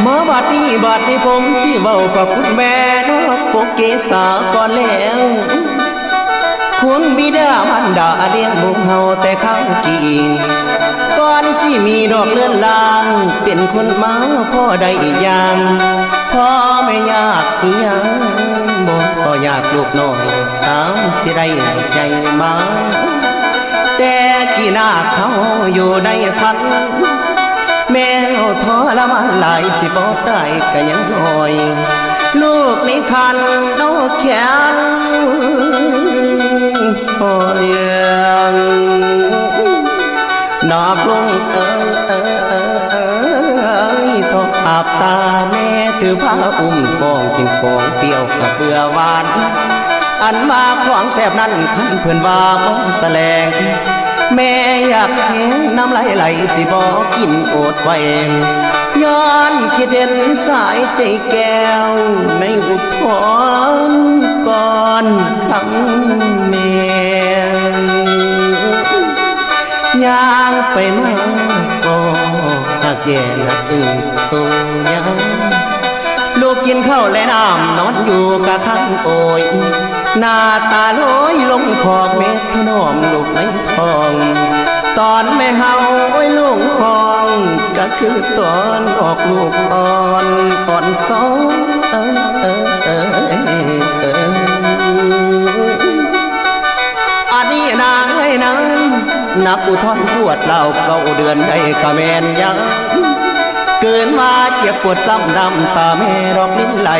มาบัดนี้ผมสิเว้ากับคุณแม่นอกปกเกษาก่อนแล้วคุณบิดามารดาเลี้ยงบุกเฮาแต่ข้างกิ่งก่อนสิมีดอกเลื่อนลางเป็นคนมาพ่อได้อีกอย่างพ่อไม่ยากอีหยังบ่พ่อยากลูกน้อยสาวสิได้ใจมาแต่กี่หน้าเขาอยู่ในคันแม่ทรมานหลายสิบ่ตายก็ยังน้อยลูกในคันน้องแขนโอ้ยนับลงทออาบตาแม่ถือผ้าอุ้มท้องกินของเปรี้ยวกับเบื่อหวานอันมาขวางแสบนั้นขันเพื่อนว่าบ่แสลงแม่อยากเห็นน้ำไหลสิบอกกินอดไว้ย้อนคิดเห็นสายใจแก้วในอุทธรก่อนคำแม่ย่างไปมาก็หักแย่นักอึ้งโซยังลูกกินข้าวและน้ำนอนอยู่กะข้างโอยหน้าตาลอยลงขอบเม็ดถนอมลูกในท้องตอนแม่เฮาโอ้ยลูกห้องก็คือตอนออกลูกอ่อนสองอันนี้นางให้นางนับอุทธรปวดเล่าเก่าเดือนได้กะแมนยังเกินมาเจ็บปวดซ้ำดำตาแม่รอกลิ้นไหล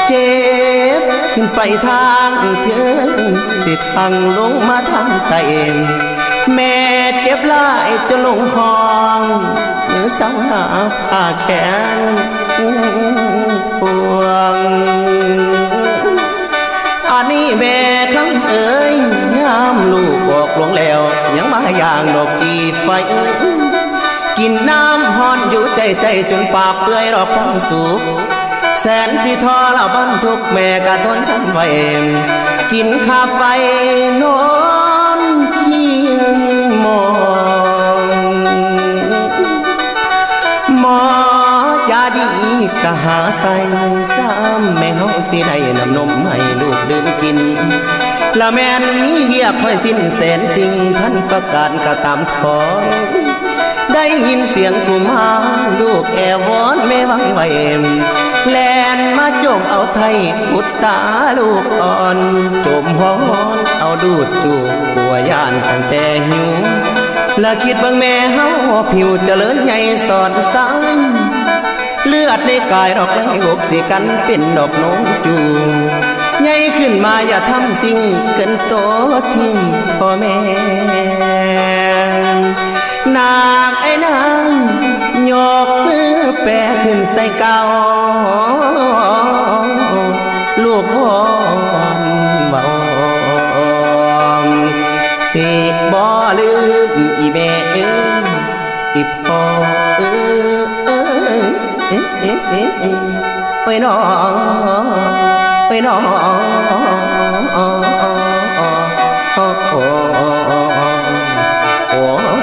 เจ็บขึ้นไปทางเทิงสิทางลงมาทางใต้แม่เจ็บหลายจนลงห้องมือสาวหาผ้าแขนพวงอันนี้แม่ทั้งเอ๋ยยามลูกบอกลงแล้วยังมาอย่างดอกกีไฟกินน้ำฮ้อนอยู่ใจจนปากเปื่อยรอความสุขแสนสิทอละบันทุกแม่กะทนทันไว้กินข้าไฟนอนเคียงมอยาดีกะหาใส่ซ้ำแม่เฮาสิได้นำนมให้ลูกดื่มกินละแม่นมีเวียกค่อยสิ้นแสนสิ่งพันประการกะตามของได้ยินเสียงกุมารลูกแอวอนแม่วังไว้แลนมาจมเอาไทยอุดตาลูกอ่อนจมหอนเอาดูดจูบปัวย่านตั้งแต่หิวและคิดบางแม่เฮาผิวเจริญใหญ่สอดสังเลือดในกายดอกไม้อกสิกันเป็นดอกน้องจูใหญ่ขึ้นมาอย่าทำสิ่งเกินโตทิ้งพ่อแม่นางไอ้นางยกมือแปะขึ้นใส่เก่าลูกพ่อเบาสิบ่ลืมอีแม่อีพ่อไปน้อไปน้อโอ้